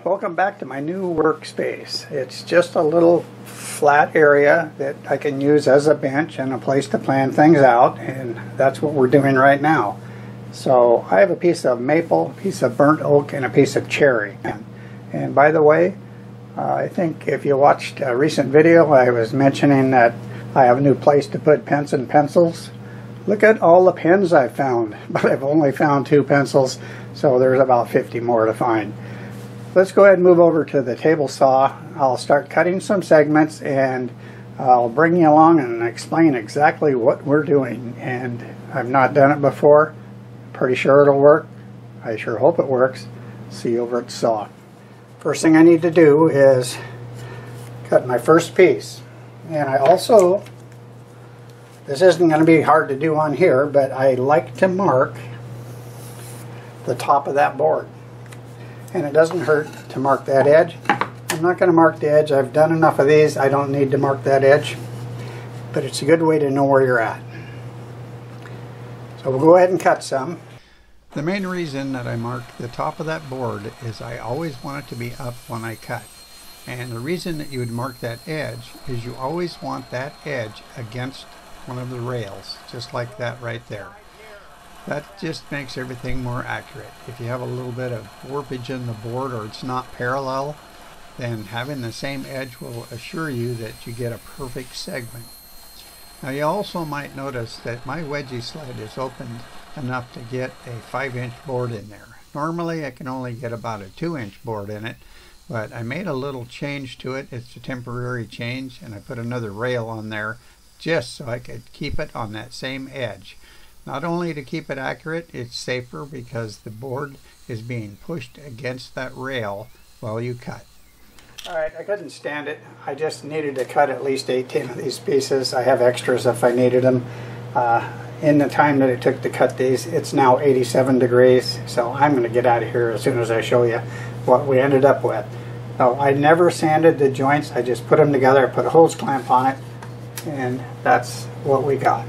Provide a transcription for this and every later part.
Welcome back to my new workspace. It's just a little flat area that I can use as a bench and a place to plan things out, and that's what we're doing right now. So I have a piece of maple, a piece of burnt oak, and a piece of cherry. And by the way, I think if you watched a recent video, I was mentioning that I have a new place to put pens and pencils. Look at all the pens I found, but I've only found 2 pencils, so there's about 50 more to find. Let's go ahead and move over to the table saw. I'll start cutting some segments and I'll bring you along and explain exactly what we're doing. And I've not done it before. Pretty sure it'll work. I sure hope it works. See you over at the saw. First thing I need to do is cut my first piece. And I also, this isn't going to be hard to do on here, but I like to mark the top of that board. And it doesn't hurt to mark that edge. I'm not going to mark the edge. I've done enough of these. I don't need to mark that edge. But it's a good way to know where you're at. So we'll go ahead and cut some. The main reason that I marked the top of that board is I always want it to be up when I cut. And the reason that you would mark that edge is you always want that edge against one of the rails, just like that right there. That just makes everything more accurate. If you have a little bit of warpage in the board or it's not parallel, then having the same edge will assure you that you get a perfect segment. Now you also might notice that my wedgie slide is opened enough to get a 5-inch board in there. Normally I can only get about a 2-inch board in it, but I made a little change to it. It's a temporary change, and I put another rail on there just so I could keep it on that same edge. Not only to keep it accurate, it's safer because the board is being pushed against that rail while you cut. Alright, I couldn't stand it. I just needed to cut at least 18 of these pieces. I have extras if I needed them. In the time that it took to cut these, it's now 87 degrees, so I'm going to get out of here as soon as I show you what we ended up with. So I never sanded the joints. I just put them together, put a hose clamp on it, and that's what we got.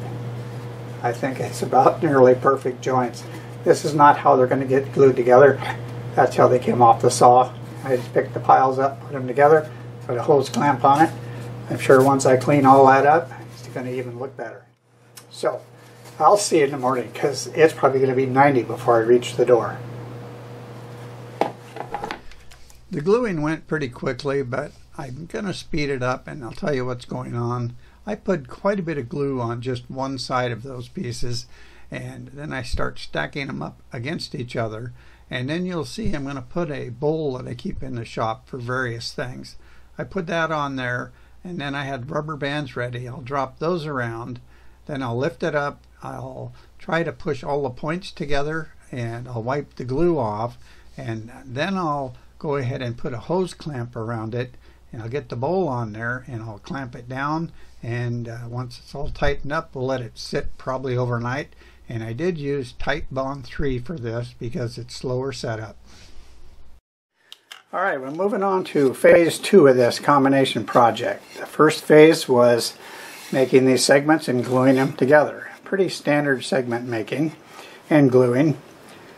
I think it's about nearly perfect joints. This is not how they're going to get glued together. That's how they came off the saw. I just picked the piles up, put them together, put a hose clamp on it. I'm sure once I clean all that up, it's going to even look better. So, I'll see you in the morning because it's probably going to be 90 before I reach the door. The gluing went pretty quickly, but I'm going to speed it up and I'll tell you what's going on. I put quite a bit of glue on just one side of those pieces, and then I start stacking them up against each other, and then you'll see I'm going to put a bowl that I keep in the shop for various things. I put that on there, and then I had rubber bands ready. I'll drop those around, then I'll lift it up, I'll try to push all the points together, and I'll wipe the glue off, and then I'll go ahead and put a hose clamp around it, and I'll get the bowl on there and I'll clamp it down, and once it's all tightened up, we'll let it sit probably overnight. And I did use Titebond 3 for this because it's slower setup. Alright, we're moving on to phase 2 of this combination project. The first phase was making these segments and gluing them together. Pretty standard segment making and gluing.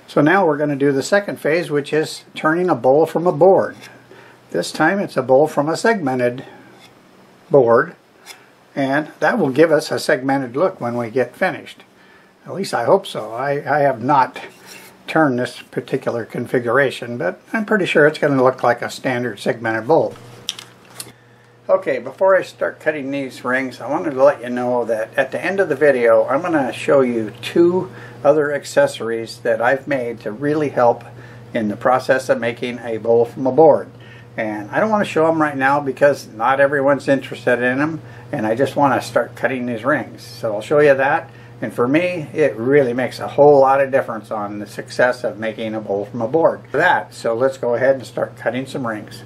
So now we're going to do the second phase, which is turning a bowl from a board. This time it's a bowl from a segmented board, and that will give us a segmented look when we get finished. At least I hope so. I have not turned this particular configuration, but I'm pretty sure it's going to look like a standard segmented bowl. Okay, before I start cutting these rings, I wanted to let you know that at the end of the video I'm going to show you 2 other accessories that I've made to really help in the process of making a bowl from a board. And I don't want to show them right now because not everyone's interested in them, and I just want to start cutting these rings. So I'll show you that, and for me it really makes a whole lot of difference on the success of making a bowl from a board. So let's go ahead and start cutting some rings.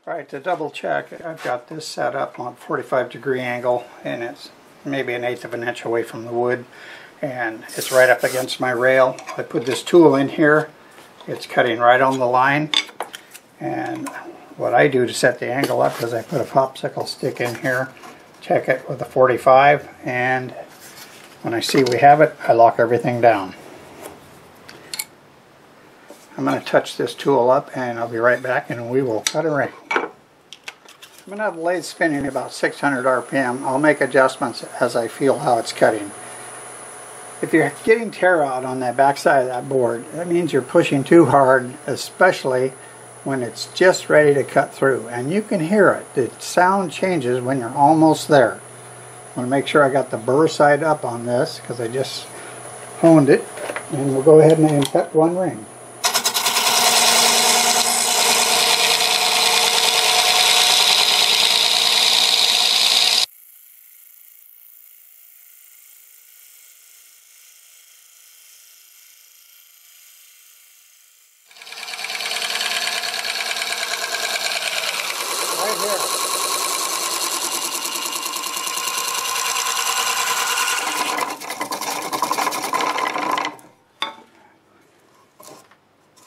Alright, to double check, I've got this set up on 45-degree angle, and it's maybe 1/8 of an inch away from the wood, and it's right up against my rail. I put this tool in here, it's cutting right on the line. And what I do to set the angle up is I put a popsicle stick in here, check it with a 45, and when I see we have it, I lock everything down. I'm going to touch this tool up and I'll be right back and we will cut a ring. I'm going to have the lathe spinning about 600 RPM. I'll make adjustments as I feel how it's cutting. If you're getting tear out on that back side of that board, that means you're pushing too hard, especially when it's just ready to cut through. And you can hear it. The sound changes when you're almost there. I want to make sure I got the burr side up on this because I just honed it. And we'll go ahead and cut one ring. Right here.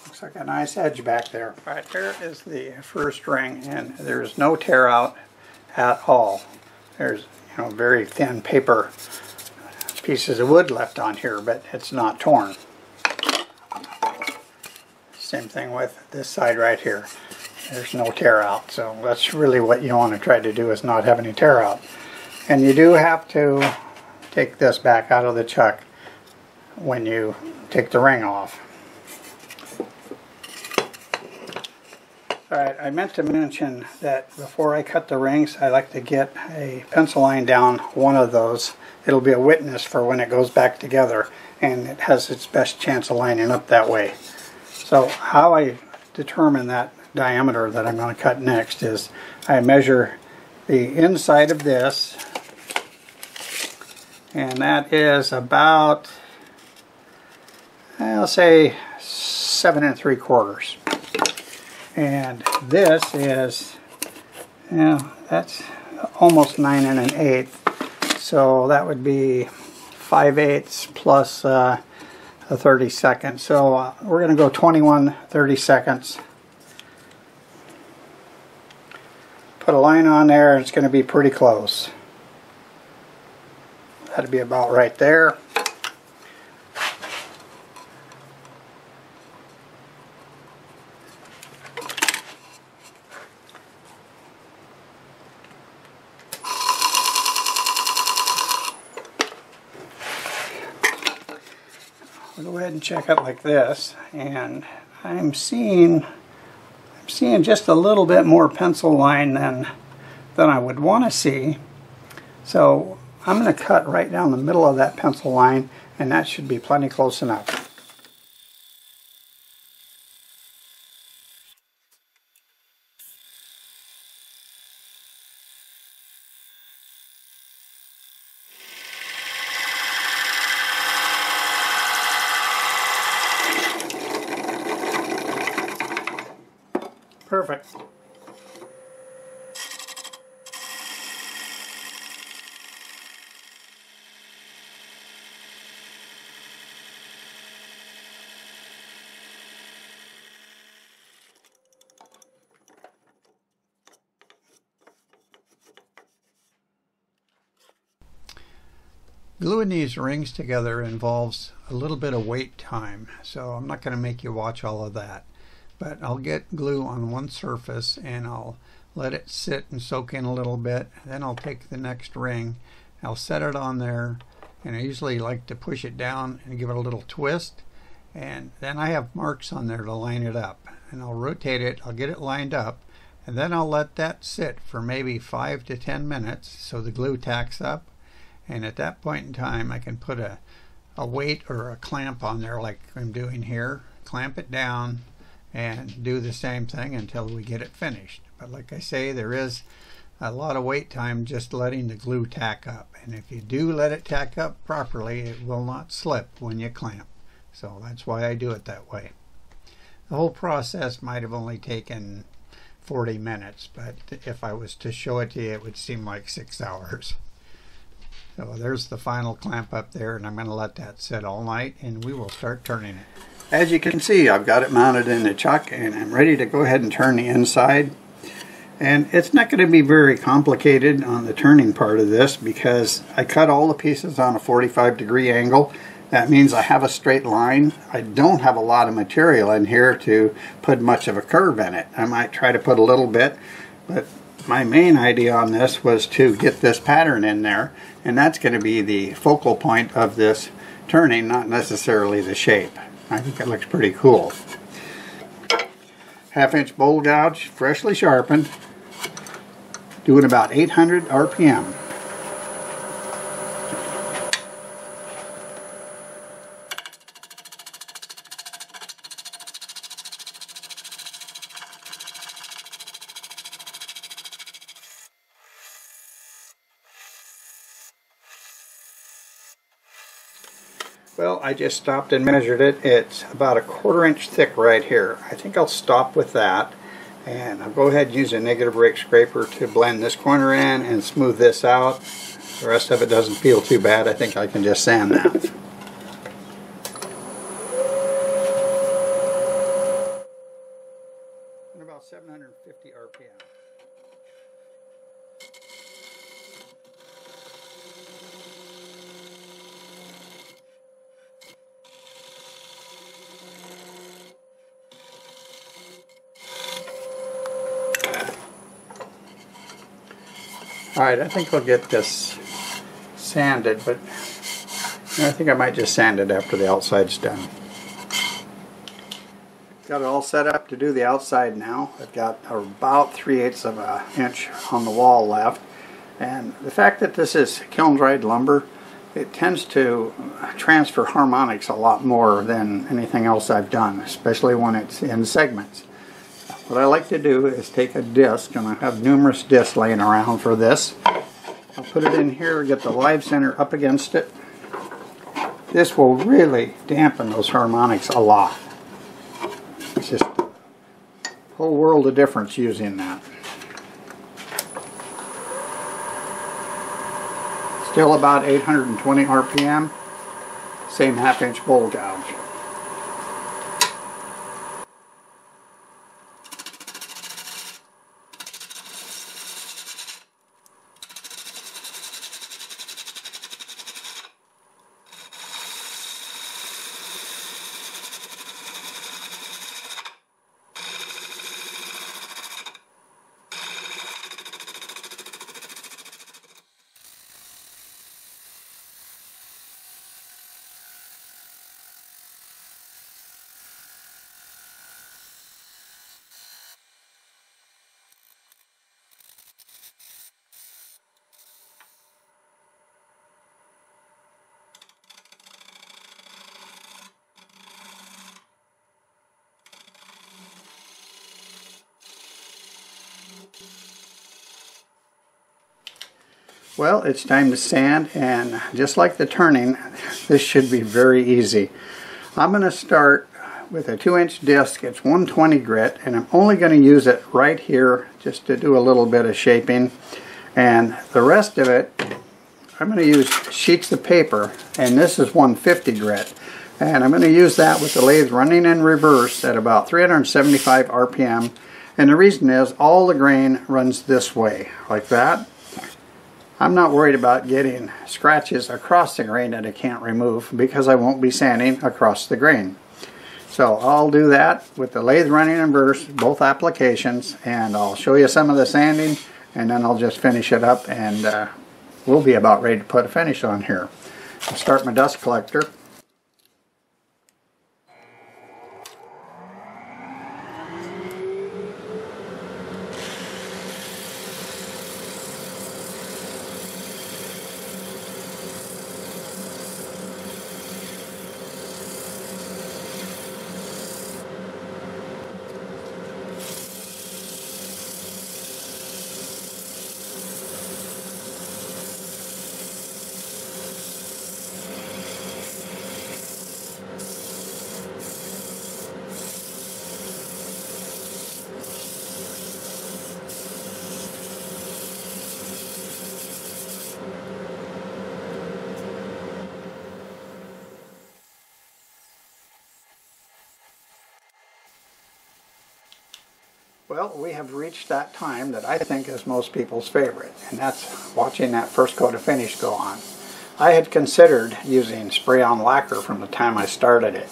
Looks like a nice edge back there. Alright, here is the first ring, and there's no tear out at all. There's, you know, very thin paper pieces of wood left on here, but it's not torn. Same thing with this side right here. There's no tear out, so that's really what you want to try to do, is not have any tear out. And you do have to take this back out of the chuck when you take the ring off. Alright, I meant to mention that before I cut the rings, I like to get a pencil line down one of those. It'll be a witness for when it goes back together, and it has its best chance of lining up that way. So how I determine that diameter that I'm going to cut next is I measure the inside of this, and that is about, I'll say 7 3/4. And this is, you know, that's almost 9 1/8. So that would be 5/8 plus a 32nd. So we're going to go 21 32nds. Put a line on there, and it's going to be pretty close. That'd be about right there. We'll go ahead and check it like this, and I'm seeing just a little bit more pencil line than I would want to see. So I'm going to cut right down the middle of that pencil line, and that should be plenty close enough. Perfect. Gluing these rings together involves a little bit of wait time, so I'm not going to make you watch all of that. But I'll get glue on one surface and I'll let it sit and soak in a little bit. Then I'll take the next ring, I'll set it on there, and I usually like to push it down and give it a little twist, and then I have marks on there to line it up, and I'll rotate it, I'll get it lined up, and then I'll let that sit for maybe 5 to 10 minutes so the glue tacks up, and at that point in time I can put a weight or a clamp on there like I'm doing here, clamp it down, and do the same thing until we get it finished. But like I say, there is a lot of wait time just letting the glue tack up, and if you do let it tack up properly, it will not slip when you clamp. So that's why I do it that way. The whole process might have only taken 40 minutes, but if I was to show it to you, it would seem like 6 hours. So there's the final clamp up there, and I'm going to let that sit all night, and we will start turning it. As you can see, I've got it mounted in the chuck, and I'm ready to go ahead and turn the inside. And it's not going to be very complicated on the turning part of this, because I cut all the pieces on a 45-degree angle, That means I have a straight line. I don't have a lot of material in here to put much of a curve in it. I might try to put a little bit, but my main idea on this was to get this pattern in there, and that's going to be the focal point of this turning, not necessarily the shape. I think it looks pretty cool. 1/2-inch bowl gouge, freshly sharpened, doing about 800 RPM. Well, I just stopped and measured it. It's about 1/4 inch thick right here. I think I'll stop with that, and I'll go ahead and use a negative rake scraper to blend this corner in and smooth this out. The rest of it doesn't feel too bad. I think I can just sand that. And about 750 RPM. Alright, I think I'll get this sanded, but I think I might just sand it after the outside's done. Got it all set up to do the outside now. I've got about 3/8 of an inch on the wall left. And the fact that this is kiln-dried lumber, it tends to transfer harmonics a lot more than anything else I've done, especially when it's in segments. What I like to do is take a disc, and I have numerous discs laying around for this. I'll put it in here, get the live center up against it. This will really dampen those harmonics a lot. It's just a whole world of difference using that. Still about 820 RPM, same 1/2-inch bowl gouge. Well, it's time to sand, and just like the turning, this should be very easy. I'm going to start with a 2-inch disc. It's 120 grit, and I'm only going to use it right here just to do a little bit of shaping. And the rest of it, I'm going to use sheets of paper, and this is 150 grit. And I'm going to use that with the lathe running in reverse at about 375 RPM. And the reason is all the grain runs this way, like that. I'm not worried about getting scratches across the grain that I can't remove because I won't be sanding across the grain. So I'll do that with the lathe running in reverse, both applications, and I'll show you some of the sanding, and then I'll just finish it up, and we'll be about ready to put a finish on here. I'll start my dust collector. Well, we have reached that time that I think is most people's favorite, and that's watching that first coat of finish go on. I had considered using spray-on lacquer from the time I started it,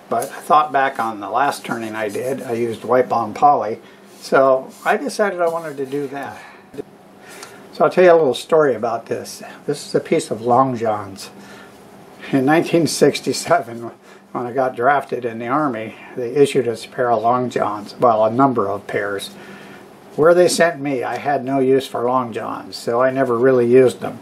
but I thought back on the last turning I did, I used wipe-on poly, so I decided I wanted to do that. So I'll tell you a little story about this. This is a piece of Long Johns. In 1967, when I got drafted in the Army, they issued us a pair of Long Johns, well, a number of pairs. Where they sent me, I had no use for Long Johns, so I never really used them.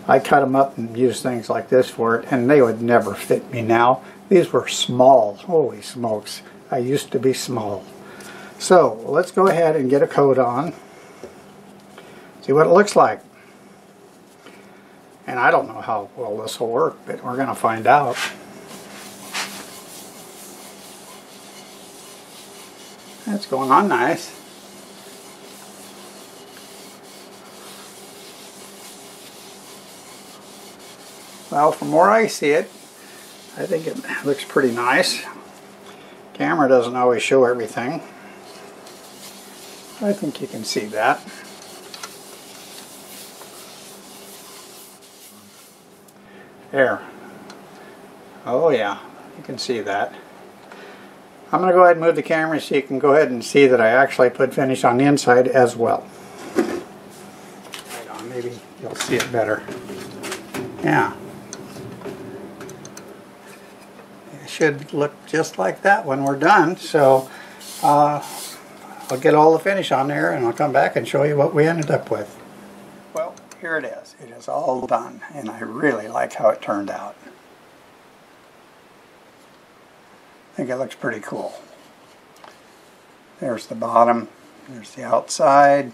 I cut them up and used things like this for it, and they would never fit me now. These were small. Holy smokes, I used to be small. So let's go ahead and get a coat on, see what it looks like. And I don't know how well this will work, but we're going to find out. That's going on nice. Well, from where I see it, I think it looks pretty nice. Camera doesn't always show everything. I think you can see that. There. Oh yeah, you can see that. I'm going to go ahead and move the camera so you can go ahead and see that I actually put finish on the inside as well. Right on, maybe you'll see it better. Yeah. It should look just like that when we're done, so I'll get all the finish on there and I'll come back and show you what we ended up with. Well, here it is. It is all done, and I really like how it turned out. I think it looks pretty cool. There's the bottom, there's the outside.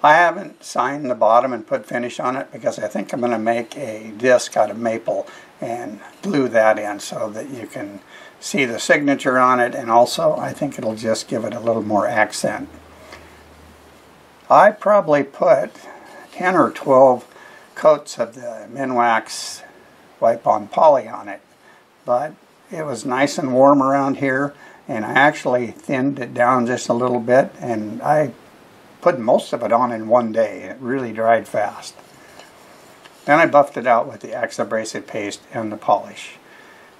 I haven't signed the bottom and put finish on it because I think I'm going to make a disc out of maple and glue that in so that you can see the signature on it, and also I think it'll just give it a little more accent. I probably put 10 or 12 coats of the Minwax wipe-on poly on it, but it was nice and warm around here, and I actually thinned it down just a little bit, and I put most of it on in one day. It really dried fast. Then I buffed it out with the Acks abrasive paste and the polish.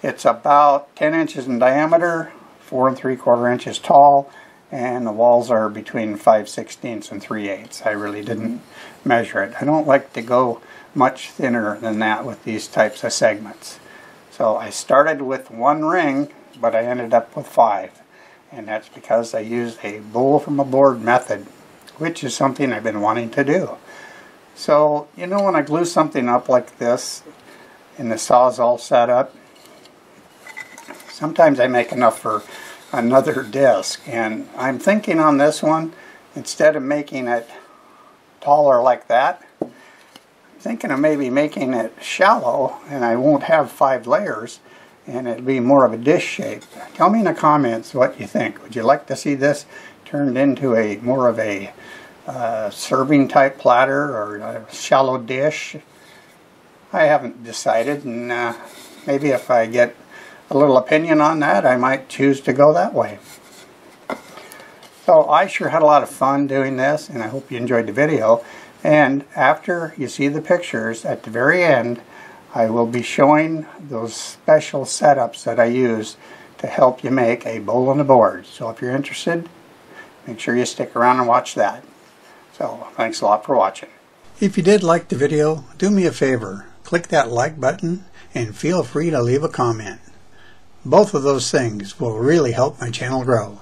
It's about 10 inches in diameter, 4 3/4 inches tall, and the walls are between 5/16 and 3/8. I really didn't measure it. I don't like to go much thinner than that with these types of segments. So I started with 1 ring, but I ended up with 5. And that's because I used a bowl from a board method, which is something I've been wanting to do. So, you know, when I glue something up like this and the saw's all set up, sometimes I make enough for another disc. And I'm thinking on this one, instead of making it taller like that, thinking of maybe making it shallow, and I won't have 5 layers, and it'll be more of a dish shape. Tell me in the comments what you think. Would you like to see this turned into a more of a serving type platter or a shallow dish? I haven't decided, and maybe if I get a little opinion on that, I might choose to go that way. So I sure had a lot of fun doing this, and I hope you enjoyed the video. And after you see the pictures, at the very end, I will be showing those special setups that I use to help you make a bowl on the board. So if you're interested, make sure you stick around and watch that. So thanks a lot for watching. If you did like the video, do me a favor. Click that like button and feel free to leave a comment. Both of those things will really help my channel grow.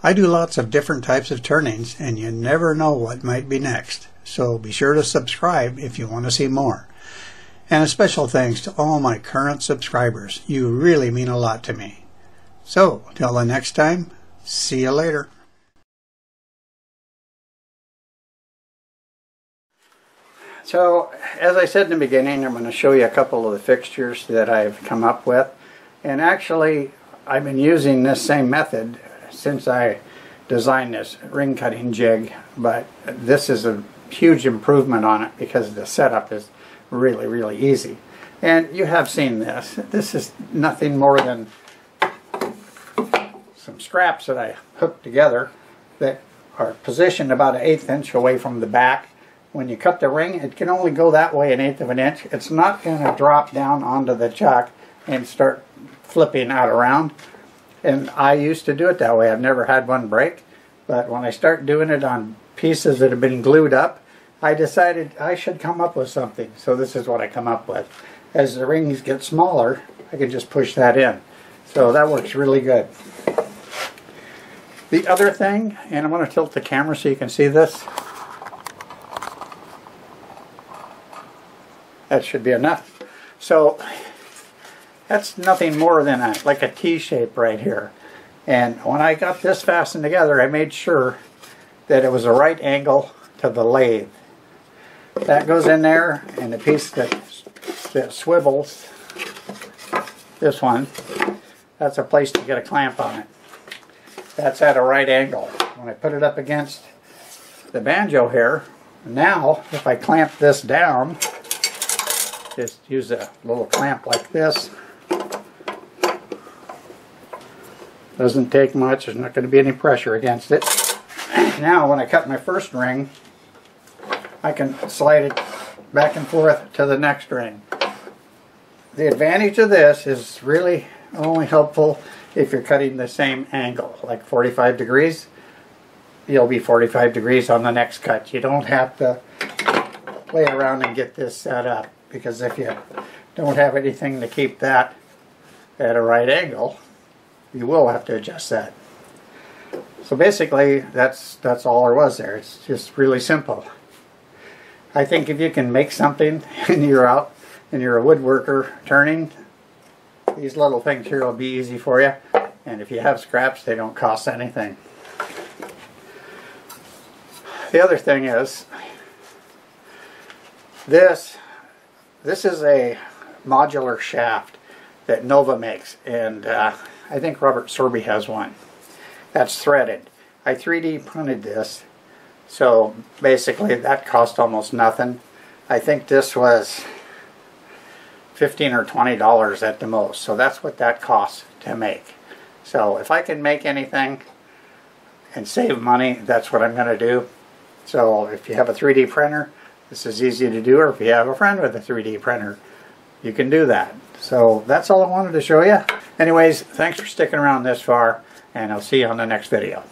I do lots of different types of turnings, and you never know what might be next. So be sure to subscribe if you want to see more. And a special thanks to all my current subscribers. You really mean a lot to me. So, till the next time, see you later. So, as I said in the beginning, I'm going to show you a couple of the fixtures that I've come up with. And actually, I've been using this same method since I designed this ring cutting jig, but this is a huge improvement on it because the setup is really, really easy. And you have seen this. This is nothing more than some scraps that I hooked together that are positioned about 1/8 inch away from the back, when you cut the ring, it can only go that way 1/8 of an inch. It's not going to drop down onto the chuck and start flipping out around. And I used to do it that way. I've never had one break. But when I start doing it on pieces that have been glued up, I decided I should come up with something. So this is what I come up with. As the rings get smaller, I can just push that in. So that works really good. The other thing, and I'm going to tilt the camera so you can see this. That should be enough. So that's nothing more than like a T shape right here. And when I got this fastened together, I made sure that it was a right angle to the lathe. That goes in there, and the piece that swivels, this one, that's a place to get a clamp on it. That's at a right angle. When I put it up against the banjo here, now if I clamp this down, just use a little clamp like this. Doesn't take much, there's not going to be any pressure against it. Now when I cut my first ring, I can slide it back and forth to the next ring. The advantage of this is really only helpful if you're cutting the same angle, like 45 degrees. You'll be 45 degrees on the next cut. You don't have to play around and get this set up, because if you don't have anything to keep that at a right angle, you will have to adjust that. So basically that's all there was there. It's just really simple. I think if you can make something and you're out and you're a woodworker turning, these little things here will be easy for you. And if you have scraps, they don't cost anything. The other thing is, this is a modular shaft that Nova makes, and I think Robert Sorby has one. That's threaded. I 3D printed this, so basically that cost almost nothing. I think this was $15 or $20 at the most, so that's what that costs to make. So if I can make anything and save money, that's what I'm going to do. So if you have a 3D printer, this is easy to do, or if you have a friend with a 3D printer, you can do that. So that's all I wanted to show you. Anyways, thanks for sticking around this far, and I'll see you on the next video.